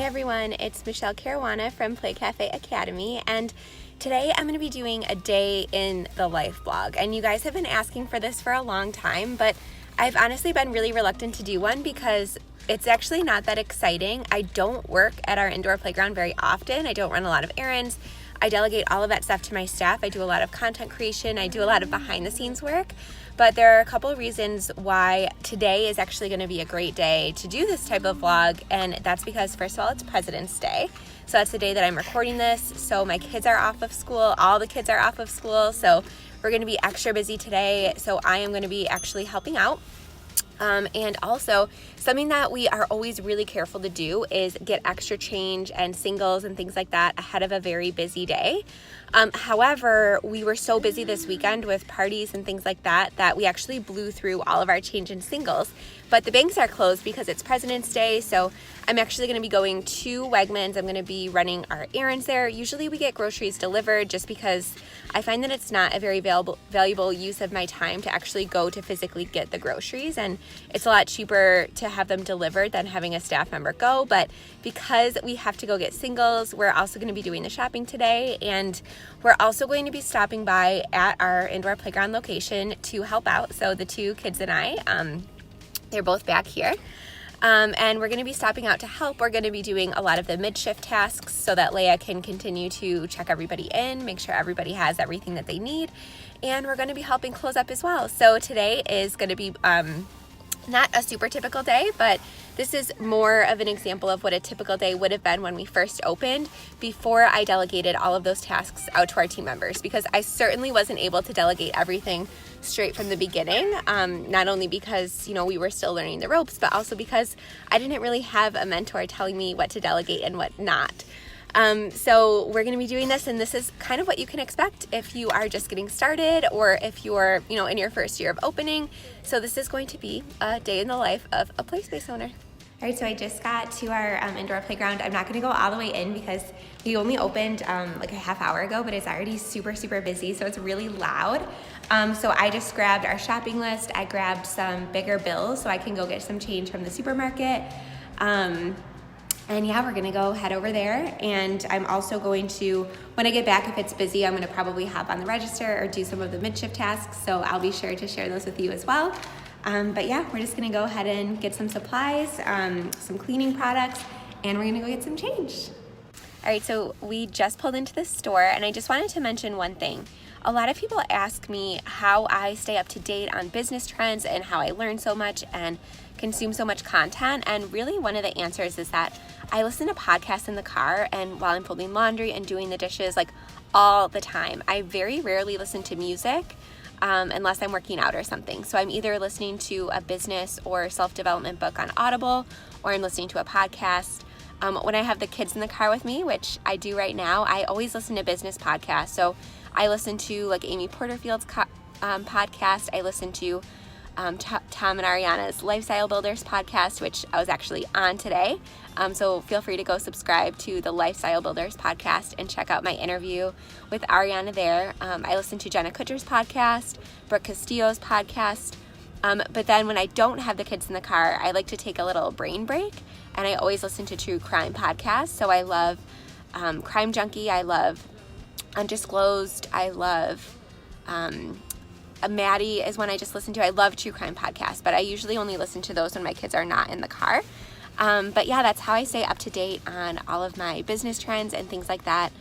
everyone, it's Michelle Caruana from Play Cafe Academy, and today I'm going to be doing a day in the life vlog. And you guys have been asking for this for a long time, but I've honestly been really reluctant to do one because it's actually not that exciting. I don't work at our indoor playground very often. I don't run a lot of errands. I delegate all of that stuff to my staff. I do a lot of content creation. I do a lot of behind the scenes work. But there are a couple of reasons why today is actually going to be a great day to do this type of vlog. And that's because, first of all, it's President's Day. So that's the day that I'm recording this. So my kids are off of school. All the kids are off of school. So we're going to be extra busy today. So I am going to be actually helping out. And also something that we are always really careful to do is get extra change and singles and things like that ahead of a very busy day. However, we were so busy this weekend with parties and things like that that we actually blew through all of our change and singles. But the banks are closed because it's President's Day, so I'm actually going to be going to Wegmans. I'm going to be running our errands there. Usually we get groceries delivered just because I find that it's not a very valuable use of my time to actually go to physically get the groceries, and it's a lot cheaper to have them delivered than having a staff member go. But because we have to go get singles, we're also going to be doing the shopping today, and we're also going to be stopping by at our indoor playground location to help out. So the two kids and I, they're both back here. And we're going to be stopping out to help. We're going to be doing a lot of the mid-shift tasks so that Leia can continue to check everybody in, make sure everybody has everything that they need. And we're going to be helping close up as well. So today is going to be not a super typical day, but this is more of an example of what a typical day would have been when we first opened, before I delegated all of those tasks out to our team members, because I certainly wasn't able to delegate everything straight from the beginning, not only because, we were still learning the ropes, but also because I didn't really have a mentor telling me what to delegate and what not. So we're going to be doing this, and this is kind of what you can expect if you are just getting started or if you're, in your first year of opening. So this is going to be a day in the life of a play space owner. All right, so I just got to our indoor playground. I'm not going to go all the way in because we only opened like a half hour ago, but it's already super, super busy, so it's really loud. So I just grabbed our shopping list. I grabbed some bigger bills so I can go get some change from the supermarket. And yeah, we're gonna go head over there, and I'm also going to, when I get back, if it's busy, I'm gonna probably hop on the register or do some of the mid-shift tasks, so I'll be sure to share those with you as well. But yeah, we're just gonna go ahead and get some supplies, some cleaning products, and we're gonna go get some change. All right, so we just pulled into the store, and I just wanted to mention one thing. A lot of people ask me how I stay up to date on business trends and how I learn so much and consume so much content, and really one of the answers is that I listen to podcasts in the car and while I'm folding laundry and doing the dishes, like all the time. I very rarely listen to music unless I'm working out or something. So I'm either listening to a business or self-development book on Audible, or I'm listening to a podcast. When I have the kids in the car with me, which I do right now, I always listen to business podcasts. So I listen to like Amy Porterfield's podcast. I listen to Tom and Ariana's Lifestyle Builders podcast, which I was actually on today. So feel free to go subscribe to the Lifestyle Builders podcast and check out my interview with Ariana there. I listen to Jenna Kutcher's podcast, Brooke Castillo's podcast. But then when I don't have the kids in the car, I like to take a little brain break, and I always listen to true crime podcasts. So I love Crime Junkie. I love Undisclosed. I love Maddie is one I just listen to. I love true crime podcasts, but I usually only listen to those when my kids are not in the car. But yeah, that's how I stay up to date on all of my business trends and things like that.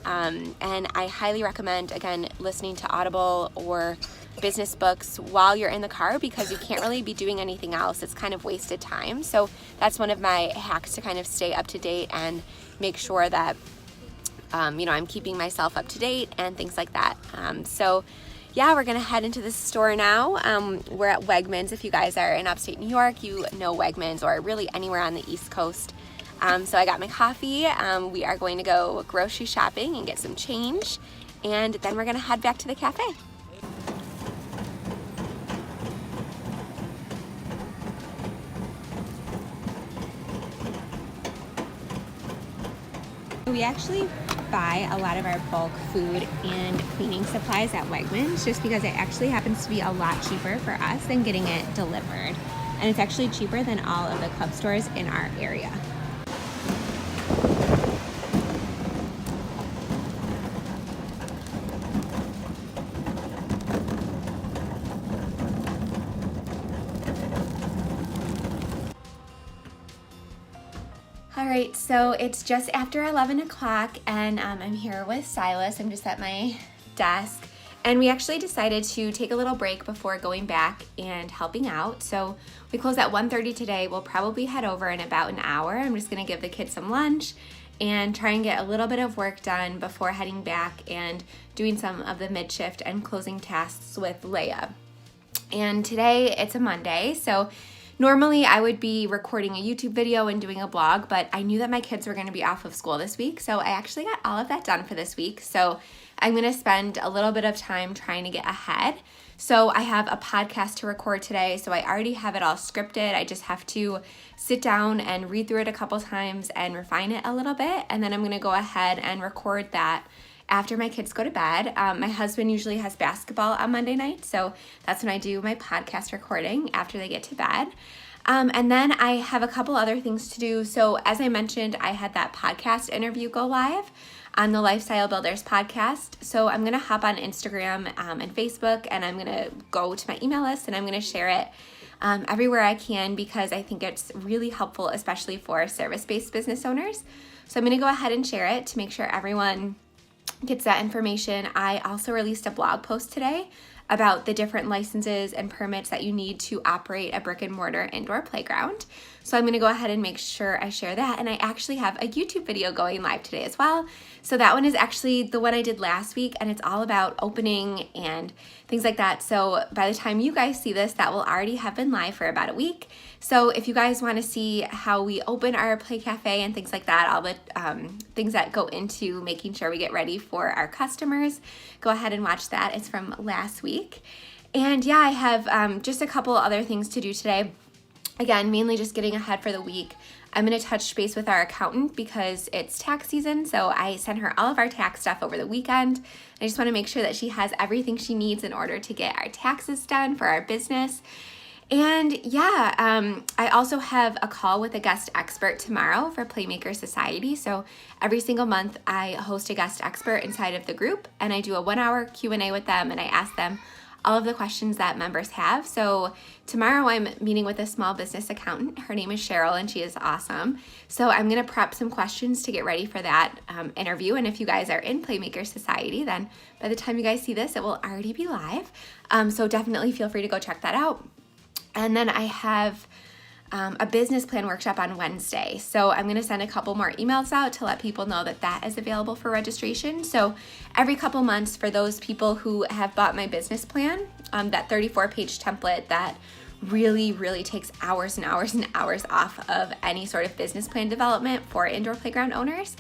And I highly recommend, again, listening to Audible or business books while you're in the car, because you can't really be doing anything else. It's kind of wasted time. So that's one of my hacks to kind of stay up to date and make sure that, I'm keeping myself up to date and things like that. So yeah, we're gonna head into the store now. We're at Wegmans. If you guys are in upstate New York, you know Wegmans, or really anywhere on the East Coast. So I got my coffee. We are going to go grocery shopping and get some change, and then we're gonna head back to the cafe. We actually buy a lot of our bulk food and cleaning supplies at Wegmans, just because it actually happens to be a lot cheaper for us than getting it delivered. And it's actually cheaper than all of the club stores in our area. right, so it's just after 11 o'clock and I'm here with Silas. I'm just at my desk. And we actually decided to take a little break before going back and helping out. So we close at 1:30 today. We'll probably head over in about an hour. I'm just gonna give the kids some lunch and try and get a little bit of work done before heading back and doing some of the mid-shift and closing tasks with Leia. And today it's a Monday, so normally I would be recording a YouTube video and doing a blog, but I knew that my kids were gonna be off of school this week, so I actually got all of that done for this week. So I'm gonna spend a little bit of time trying to get ahead. So I have a podcast to record today, so I already have it all scripted. I just have to sit down and read through it a couple times and refine it a little bit, and then I'm gonna go ahead and record that after my kids go to bed. My husband usually has basketball on Monday night, so that's when I do my podcast recording after they get to bed. And then I have a couple other things to do. So as I mentioned, I had that podcast interview go live on the Lifestyle Builders podcast. So I'm going to hop on Instagram and Facebook, and I'm going to go to my email list and I'm going to share it everywhere I can, because I think it's really helpful, especially for service-based business owners. So I'm going to go ahead and share it to make sure everyone gets that information. I also released a blog post today about the different licenses and permits that you need to operate a brick and mortar indoor playground. So I'm going to go ahead and make sure I share that. And I actually have a YouTube video going live today as well. So that one is actually the one I did last week, and it's all about opening and things like that. So by the time you guys see this, that will already have been live for about a week. So if you guys want to see how we open our play cafe and things like that, all the things that go into making sure we get ready for our customers, go ahead and watch that. It's from last week. And yeah, I have just a couple other things to do today. Again, mainly just getting ahead for the week. I'm going to touch base with our accountant because it's tax season, so I sent her all of our tax stuff over the weekend. I just want to make sure that she has everything she needs in order to get our taxes done for our business. And yeah, I also have a call with a guest expert tomorrow for Playmaker Society. So every single month I host a guest expert inside of the group, and I do a 1-hour Q&A with them, and I ask them all of the questions that members have. So tomorrow I'm meeting with a small business accountant. Her name is Cheryl, and she is awesome. So I'm gonna prep some questions to get ready for that interview. And if you guys are in Playmaker Society, then by the time you guys see this, it will already be live. So definitely feel free to go check that out. And then I have a business plan workshop on Wednesday. So I'm going to send a couple more emails out to let people know that that is available for registration. So every couple months, for those people who have bought my business plan, that 34-page template that really, really takes hours and hours and hours off of any sort of business plan development for indoor playground owners.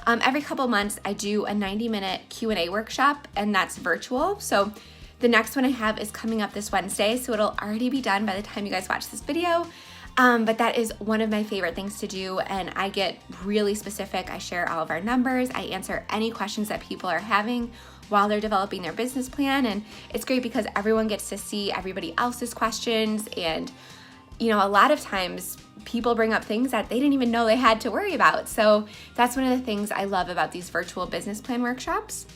Every couple months, I do a 90-minute Q&A workshop, and that's virtual. So the next one I have is coming up this Wednesday, so it'll already be done by the time you guys watch this video. But that is one of my favorite things to do, and I get really specific. I share all of our numbers. I answer any questions that people are having while they're developing their business plan, and it's great because everyone gets to see everybody else's questions. And you know, a lot of times people bring up things that they didn't even know they had to worry about. So that's one of the things I love about these virtual business plan workshops.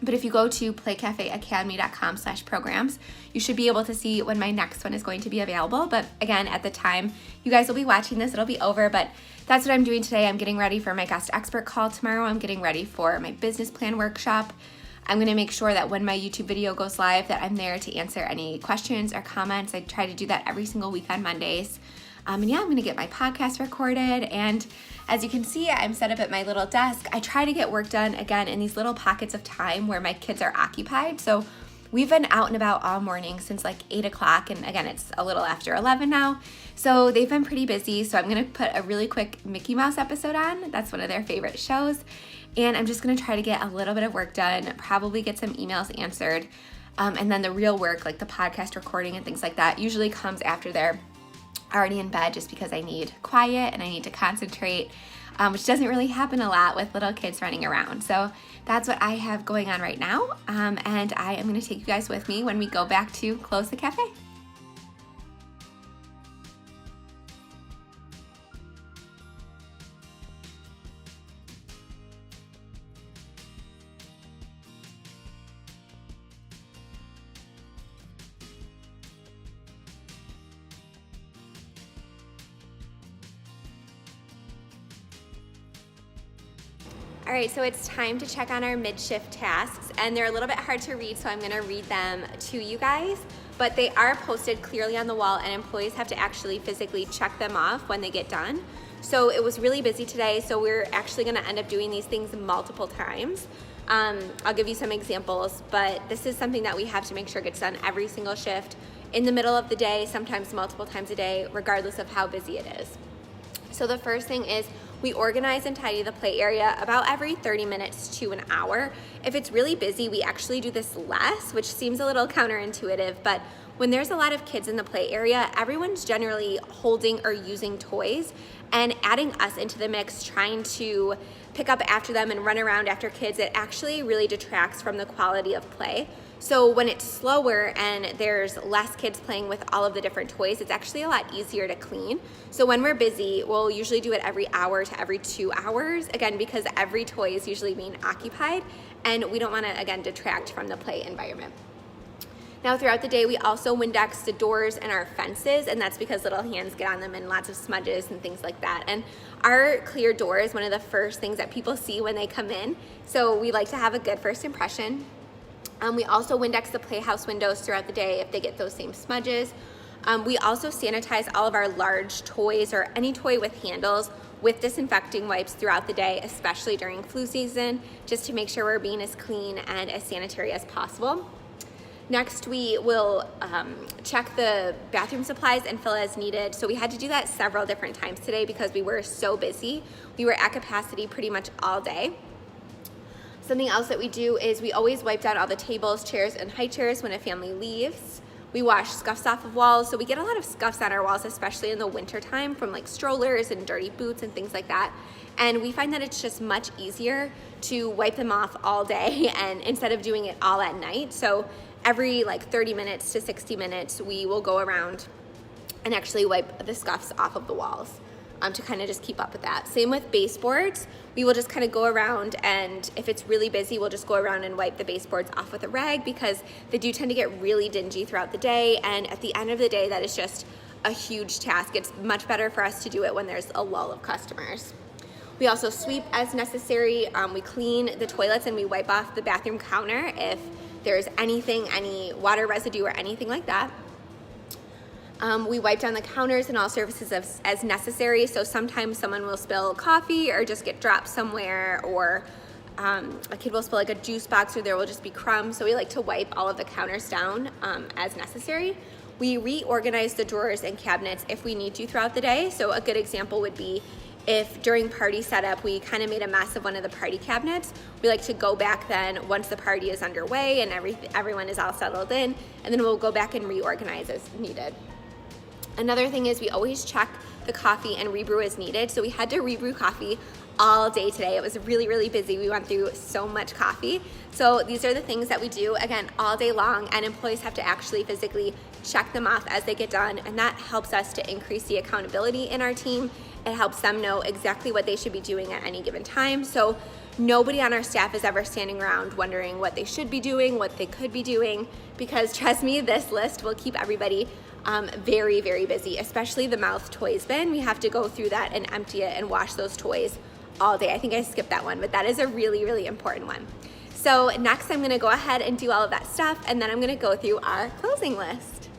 But if you go to playcafeacademy.com/programs, you should be able to see when my next one is going to be available. But again, at the time you guys will be watching this, it'll be over. But that's what I'm doing today. I'm getting ready for my guest expert call tomorrow. I'm getting ready for my business plan workshop. I'm going to make sure that when my YouTube video goes live that I'm there to answer any questions or comments. I try to do that every single week on Mondays. And yeah, I'm going to get my podcast recorded. And as you can see, I'm set up at my little desk. I try to get work done, again, in these little pockets of time where my kids are occupied. So we've been out and about all morning since like 8 o'clock. And again, it's a little after 11 now. So they've been pretty busy. So I'm going to put a really quick Mickey Mouse episode on. That's one of their favorite shows. And I'm just going to try to get a little bit of work done, probably get some emails answered. And then the real work, like the podcast recording and things like that, usually comes after they're already in bed, just because I need quiet and I need to concentrate, which doesn't really happen a lot with little kids running around. So that's what I have going on right now. And I am going to take you guys with me when we go back to close the cafe. All right, so it's time to check on our mid-shift tasks, and they're a little bit hard to read, so I'm gonna read them to you guys, but they are posted clearly on the wall, and employees have to actually physically check them off when they get done. So it was really busy today, so we're actually gonna end up doing these things multiple times. I'll give you some examples, but this is something that we have to make sure gets done every single shift, in the middle of the day, sometimes multiple times a day, regardless of how busy it is. So the first thing is we organize and tidy the play area about every 30 minutes to an hour. If it's really busy, we actually do this less, which seems a little counterintuitive, but when there's a lot of kids in the play area, everyone's generally holding or using toys, and adding us into the mix, trying to pick up after them and run around after kids, it actually really detracts from the quality of play. So when it's slower and there's less kids playing with all of the different toys, it's actually a lot easier to clean. So when we're busy, we'll usually do it every hour to every 2 hours, again, because every toy is usually being occupied, and we don't wanna, again, detract from the play environment. Now throughout the day, we also Windex the doors and our fences, and that's because little hands get on them and lots of smudges and things like that. And our clear door is one of the first things that people see when they come in, so we like to have a good first impression. We also Windex the playhouse windows throughout the day if they get those same smudges. We also sanitize all of our large toys or any toy with handles with disinfecting wipes throughout the day, especially during flu season, just to make sure we're being as clean and as sanitary as possible. Next, we will check the bathroom supplies and fill as needed. So we had to do that several different times today because we were so busy. We were at capacity pretty much all day. Something else that we do is we always wipe down all the tables, chairs, and high chairs when a family leaves. We wash scuffs off of walls, so we get a lot of scuffs on our walls, especially in the winter time from like strollers and dirty boots and things like that. And we find that it's just much easier to wipe them off all day and instead of doing it all at night. So every like 30 minutes to 60 minutes, we will go around and actually wipe the scuffs off of the walls. To kind of just keep up with that. Same with baseboards. We will just kind of go around, and if it's really busy, we'll just go around and wipe the baseboards off with a rag because they do tend to get really dingy throughout the day, and at the end of the day, that is just a huge task. It's much better for us to do it when there's a lull of customers. We also sweep as necessary. We clean the toilets and we wipe off the bathroom counter if there's anything, any water residue or anything like that. We wipe down the counters and all surfaces as necessary. So sometimes someone will spill coffee or just get dropped somewhere, or a kid will spill like a juice box, or there will just be crumbs. So we like to wipe all of the counters down as necessary. We reorganize the drawers and cabinets if we need to throughout the day. So a good example would be if during party setup we kind of made a mess of one of the party cabinets, we like to go back then once the party is underway and everyone is all settled in, and then we'll go back and reorganize as needed. Another thing is we always check the coffee and rebrew as needed. So we had to rebrew coffee all day today. It was really, really busy. We went through so much coffee. So these are the things that we do, again, all day long, and employees have to actually physically check them off as they get done, and that helps us to increase the accountability in our team. It helps them know exactly what they should be doing at any given time. So nobody on our staff is ever standing around wondering what they should be doing, what they could be doing, because trust me, this list will keep everybody very, very busy, especially the mouth toys bin. We have to go through that and empty it and wash those toys all day. I think I skipped that one, but that is a really, really important one. So next I'm gonna go ahead and do all of that stuff, and then I'm gonna go through our closing list.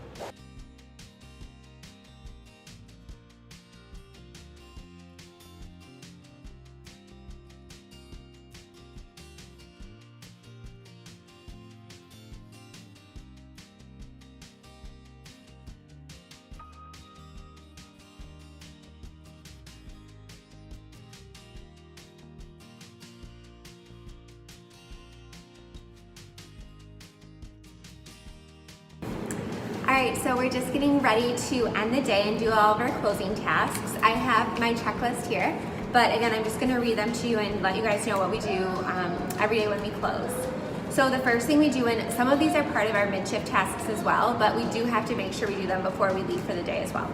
All right, so we're just getting ready to end the day and do all of our closing tasks. I have my checklist here, but again, I'm just gonna read them to you and let you guys know what we do every day when we close. So the first thing we do, and some of these are part of our mid-shift tasks as well, but we do have to make sure we do them before we leave for the day as well.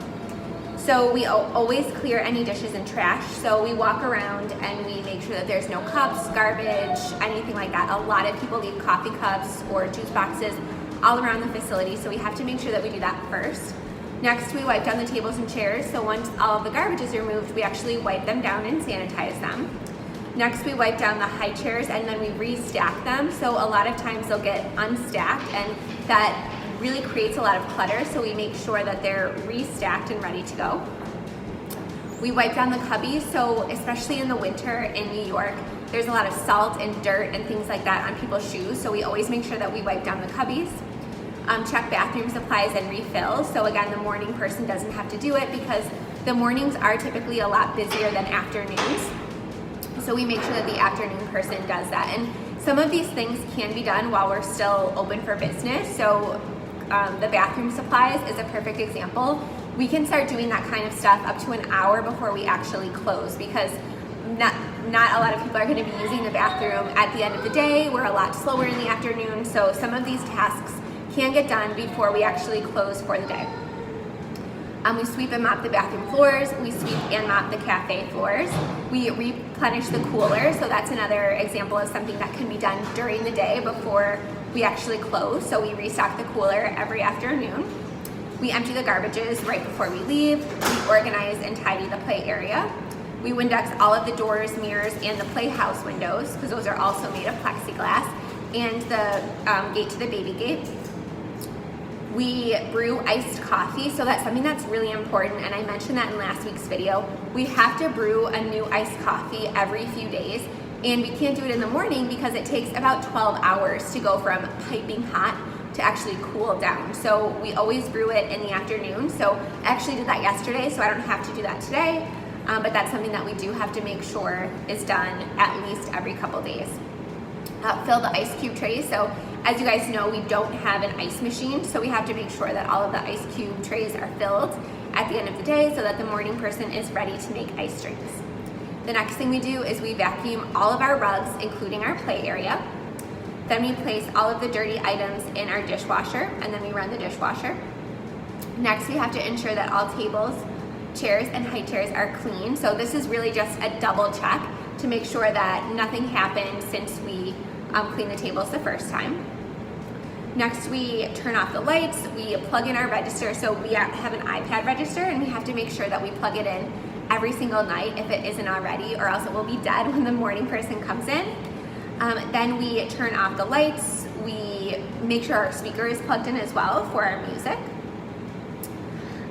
So we always clear any dishes and trash. So we walk around and we make sure that there's no cups, garbage, anything like that. A lot of people leave coffee cups or juice boxes all around the facility, so we have to make sure that we do that first. Next, we wipe down the tables and chairs. So once all of the garbage is removed, we actually wipe them down and sanitize them. Next, we wipe down the high chairs and then we restack them. So a lot of times they'll get unstacked, and that really creates a lot of clutter. So we make sure that they're restacked and ready to go. We wipe down the cubbies. So especially in the winter in New York, there's a lot of salt and dirt and things like that on people's shoes. So we always make sure that we wipe down the cubbies. Check bathroom supplies and refill. So again, the morning person doesn't have to do it because the mornings are typically a lot busier than afternoons. So we make sure that the afternoon person does that. And some of these things can be done while we're still open for business. So the bathroom supplies is a perfect example. We can start doing that kind of stuff up to an hour before we actually close, because not a lot of people are going to be using the bathroom at the end of the day. We're a lot slower in the afternoon. So some of these tasks can get done before we actually close for the day. We sweep and mop the bathroom floors. We sweep and mop the cafe floors. We replenish the cooler. So that's another example of something that can be done during the day before we actually close. So we restock the cooler every afternoon. We empty the garbages right before we leave. We organize and tidy the play area. We Windex all of the doors, mirrors, and the playhouse windows, because those are also made of plexiglass, and the gate to the baby gate. We brew iced coffee, so that's something that's really important, and I mentioned that in last week's video. We have to brew a new iced coffee every few days, and we can't do it in the morning because it takes about 12 hours to go from piping hot to actually cool down. So we always brew it in the afternoon. So I actually did that yesterday, so I don't have to do that today, but that's something that we do have to make sure is done at least every couple days. Fill the ice cube trays. So as you guys know, we don't have an ice machine, so we have to make sure that all of the ice cube trays are filled at the end of the day so that the morning person is ready to make ice drinks. The next thing we do is we vacuum all of our rugs, including our play area. Then we place all of the dirty items in our dishwasher, and then we run the dishwasher. Next, we have to ensure that all tables, chairs, and high chairs are clean. So this is really just a double check to make sure that nothing happened since we cleaned the tables the first time. Next, we turn off the lights. We plug in our register. So we have an iPad register, and we have to make sure that we plug it in every single night if it isn't already, or else it will be dead when the morning person comes in. Then we turn off the lights. We make sure our speaker is plugged in as well for our music.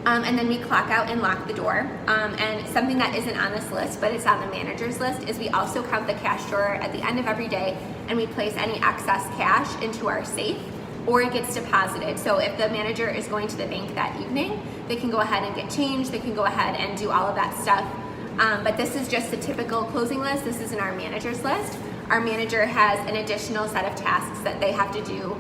And then we clock out and lock the door. And something that isn't on this list, but it's on the manager's list, is we also count the cash drawer at the end of every day, and we place any excess cash into our safe, or it gets deposited. So if the manager is going to the bank that evening, they can go ahead and get change. They can go ahead and do all of that stuff. But this is just the typical closing list. This isn't our manager's list. Our manager has an additional set of tasks that they have to do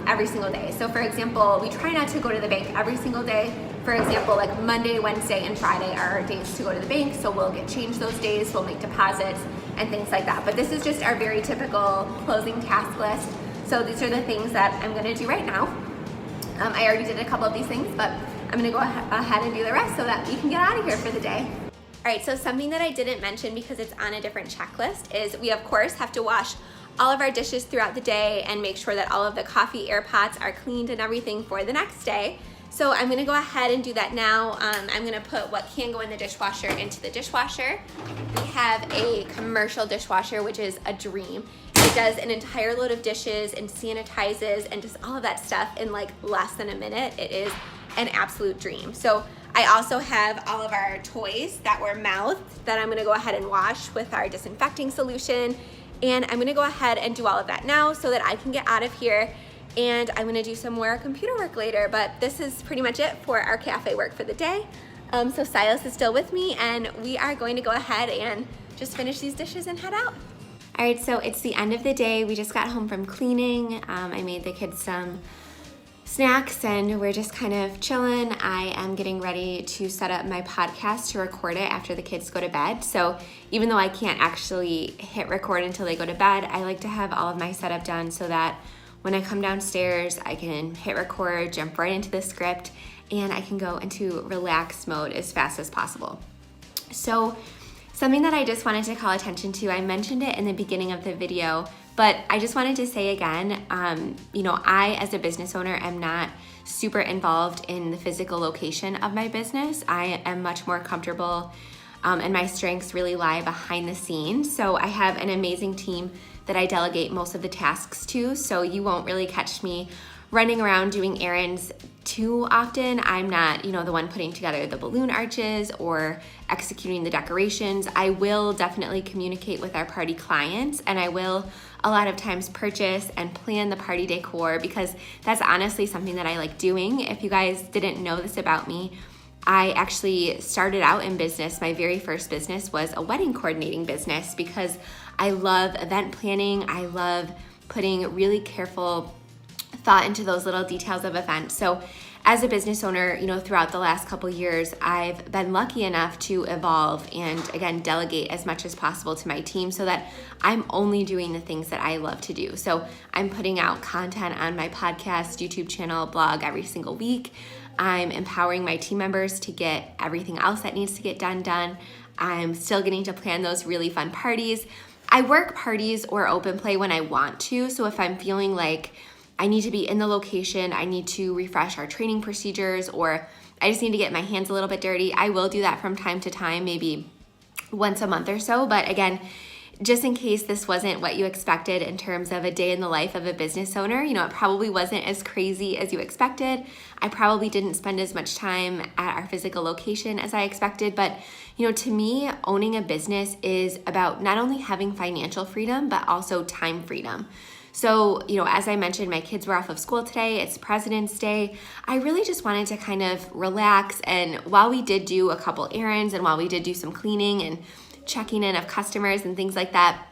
every single day. So for example, we try not to go to the bank every single day. For example, like Monday, Wednesday, and Friday are our days to go to the bank, so we'll get changed those days, we'll make deposits and things like that. But this is just our very typical closing task list. So these are the things that I'm gonna do right now. I already did a couple of these things, but I'm gonna go ahead and do the rest so that we can get out of here for the day. All right, so something that I didn't mention because it's on a different checklist is we of course have to wash all of our dishes throughout the day and make sure that all of the coffee air pots are cleaned and everything for the next day. So I'm gonna go ahead and do that now. I'm gonna put what can go in the dishwasher into the dishwasher. We have a commercial dishwasher, which is a dream. It does an entire load of dishes and sanitizes and just all of that stuff in like less than a minute. It is an absolute dream. So I also have all of our toys that were mouthed that I'm gonna go ahead and wash with our disinfecting solution. And I'm gonna go ahead and do all of that now so that I can get out of here, and I'm gonna do some more computer work later, but this is pretty much it for our cafe work for the day. So Silas is still with me, and we are going to go ahead and just finish these dishes and head out. All right, so it's the end of the day. We just got home from cleaning. I made the kids some snacks and we're just kind of chilling. I am getting ready to set up my podcast to record it after the kids go to bed. So even though I can't actually hit record until they go to bed, I like to have all of my setup done so that when I come downstairs, I can hit record, jump right into the script, and I can go into relaxed mode as fast as possible. So something that I just wanted to call attention to, I mentioned it in the beginning of the video, but I just wanted to say again, I as a business owner am not super involved in the physical location of my business. I am much more comfortable and my strengths really lie behind the scenes. So I have an amazing team that I delegate most of the tasks to, so you won't really catch me running around doing errands too often. I'm not, the one putting together the balloon arches or executing the decorations. I will definitely communicate with our party clients, and I will a lot of times purchase and plan the party decor, because that's honestly something that I like doing. If you guys didn't know this about me, I actually started out in business. My very first business was a wedding coordinating business, because I love event planning. I love putting really careful thought into those little details of events. So as a business owner, throughout the last couple years, I've been lucky enough to evolve and, again, delegate as much as possible to my team so that I'm only doing the things that I love to do. So I'm putting out content on my podcast, YouTube channel, blog every single week. I'm empowering my team members to get everything else that needs to get done. I'm still getting to plan those really fun parties. I work parties or open play when I want to. So if I'm feeling like I need to be in the location, I need to refresh our training procedures, or I just need to get my hands a little bit dirty, I will do that from time to time, maybe once a month or so. But again, just in case this wasn't what you expected in terms of a day in the life of a business owner, it probably wasn't as crazy as you expected. I probably didn't spend as much time at our physical location as I expected. But, to me, owning a business is about not only having financial freedom, but also time freedom. So, as I mentioned, my kids were off of school today. It's President's Day. I really just wanted to kind of relax. And while we did do a couple errands, and while we did do some cleaning and checking in of customers and things like that,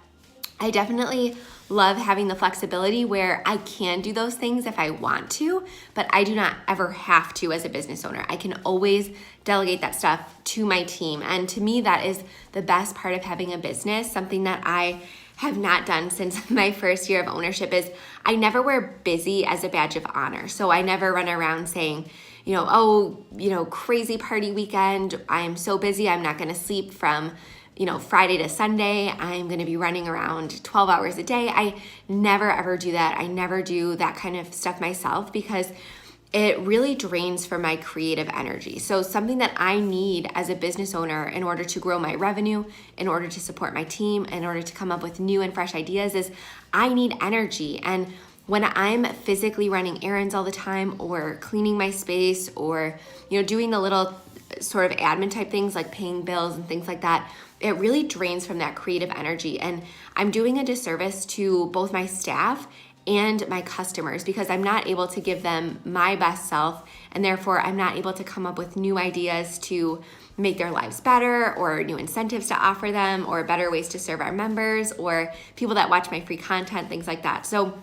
I definitely love having the flexibility where I can do those things if I want to, but I do not ever have to as a business owner. I can always delegate that stuff to my team. And to me, that is the best part of having a business. Something that I have not done since my first year of ownership is I never wear busy as a badge of honor. So I never run around saying, crazy party weekend, I'm so busy, I'm not gonna sleep from Friday to Sunday, I'm gonna be running around 12 hours a day. I never ever do that. I never do that kind of stuff myself, because it really drains from my creative energy. So something that I need as a business owner in order to grow my revenue, in order to support my team, in order to come up with new and fresh ideas, is I need energy. And when I'm physically running errands all the time, or cleaning my space, or doing the little sort of admin type things like paying bills and things like that, it really drains from that creative energy. And I'm doing a disservice to both my staff and my customers, because I'm not able to give them my best self, and therefore I'm not able to come up with new ideas to make their lives better, or new incentives to offer them, or better ways to serve our members or people that watch my free content, things like that. So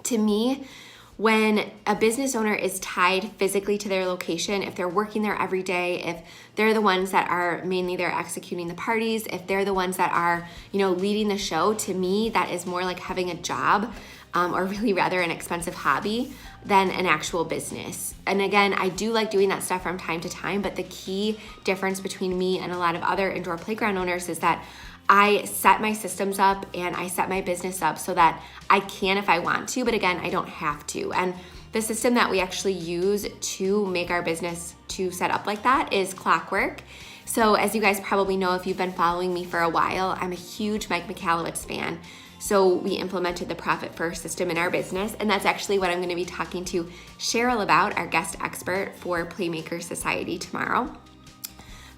to me, when a business owner is tied physically to their location, if they're working there every day, if they're the ones that are mainly there executing the parties, if they're the ones that are, leading the show, to me, that is more like having a job, or really rather an expensive hobby than an actual business. And again, I do like doing that stuff from time to time, but the key difference between me and a lot of other indoor playground owners is that I set my systems up and I set my business up so that I can if I want to, but again, I don't have to. And the system that we actually use to make our business to set up like that is Clockwork. So as you guys probably know, if you've been following me for a while, I'm a huge Mike Michalowicz fan. So we implemented the Profit First system in our business, and that's actually what I'm going to be talking to Cheryl about, our guest expert for Playmaker Society, tomorrow.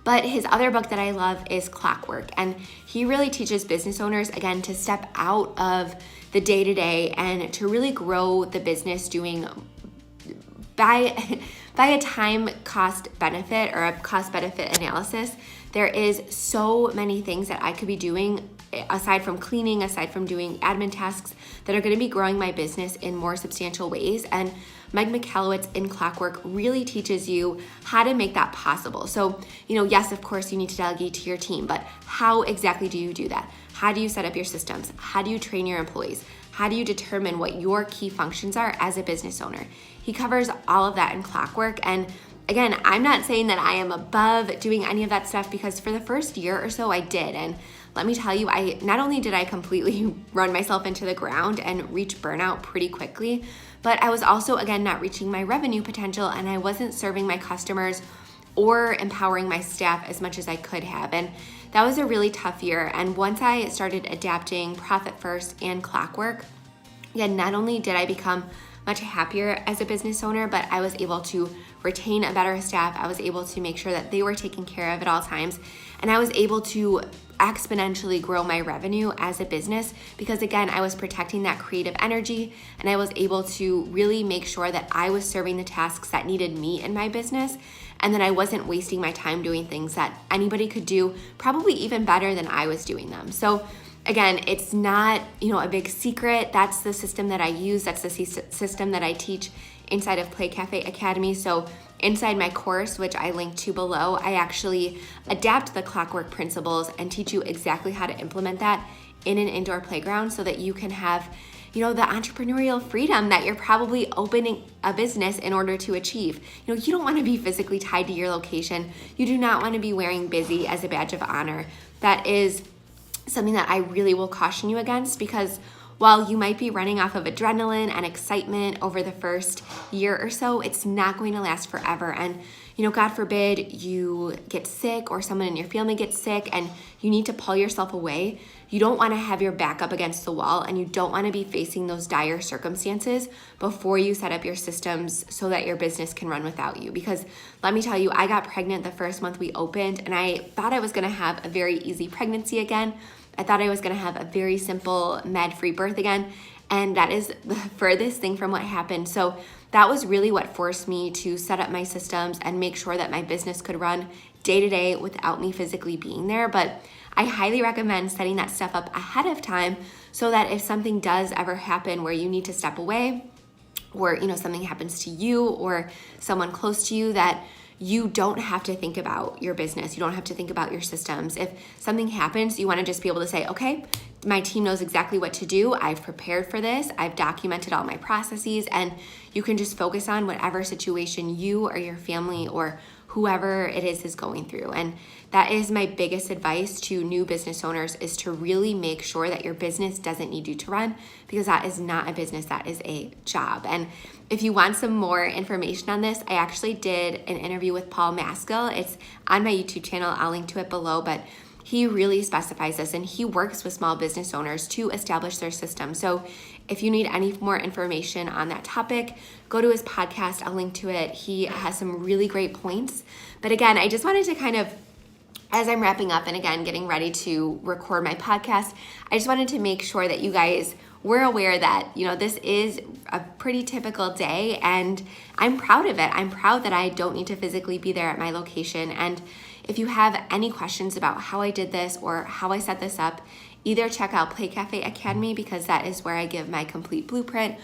But his other book that I love is Clockwork, and he really teaches business owners, again, to step out of the day-to-day and to really grow the business doing by a time cost benefit or a cost benefit analysis. There is so many things that I could be doing aside from cleaning, aside from doing admin tasks, that are going to be growing my business in more substantial ways. And Mike Michalowicz in Clockwork really teaches you how to make that possible. So, yes, of course, you need to delegate to your team, but how exactly do you do that? How do you set up your systems? How do you train your employees? How do you determine what your key functions are as a business owner? He covers all of that in Clockwork. And again, I'm not saying that I am above doing any of that stuff, because for the first year or so I did. And let me tell you, not only did I completely run myself into the ground and reach burnout pretty quickly, but I was also, again, not reaching my revenue potential, and I wasn't serving my customers or empowering my staff as much as I could have. And that was a really tough year. And once I started adapting Profit First and Clockwork, again, not only did I become much happier as a business owner, but I was able to retain a better staff. I was able to make sure that they were taken care of at all times. And I was able to exponentially grow my revenue as a business because, again, I was protecting that creative energy, and I was able to really make sure that I was serving the tasks that needed me in my business, and that I wasn't wasting my time doing things that anybody could do probably even better than I was doing them. So again, it's not, a big secret. That's the system that I use. That's the system that I teach inside of Play Cafe Academy. So inside my course, which I link to below, I actually adapt the Clockwork principles and teach you exactly how to implement that in an indoor playground so that you can have, the entrepreneurial freedom that you're probably opening a business in order to achieve. You don't want to be physically tied to your location. You do not want to be wearing busy as a badge of honor. That is something that I really will caution you against, because while you might be running off of adrenaline and excitement over the first year or so, it's not going to last forever. And, God forbid you get sick or someone in your family gets sick and you need to pull yourself away. You don't want to have your back up against the wall, and you don't want to be facing those dire circumstances before you set up your systems so that your business can run without you. Because let me tell you, I got pregnant the first month we opened, and I thought I was going to have a very easy pregnancy again. I thought I was going to have a very simple med-free birth again, and that is the furthest thing from what happened. So that was really what forced me to set up my systems and make sure that my business could run day to day without me physically being there. But I highly recommend setting that stuff up ahead of time so that if something does ever happen where you need to step away, or something happens to you or someone close to you, that you don't have to think about your business. You don't have to think about your systems. If something happens, you want to just be able to say, okay, my team knows exactly what to do. I've prepared for this. I've documented all my processes, and you can just focus on whatever situation you or your family or whoever it is going through. And that is my biggest advice to new business owners, is to really make sure that your business doesn't need you to run, because that is not a business, that is a job. And if you want some more information on this, I actually did an interview with Paul Maskell. It's on my YouTube channel. I'll link to it below, but he really specifies this, and he works with small business owners to establish their system. So if you need any more information on that topic, go to his podcast. I'll link to it. He has some really great points. But again, I just wanted to kind of, as I'm wrapping up and again getting ready to record my podcast, I just wanted to make sure that you guys were aware that, this is a pretty typical day, and I'm proud of it. I'm proud that I don't need to physically be there at my location. And if you have any questions about how I did this or how I set this up, either check out Play Cafe Academy, because that is where I give my complete blueprint,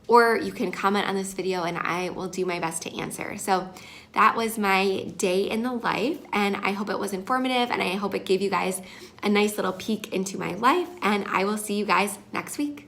or you can comment on this video and I will do my best to answer. So that was my day in the life, and I hope it was informative, and I hope it gave you guys a nice little peek into my life, and I will see you guys next week.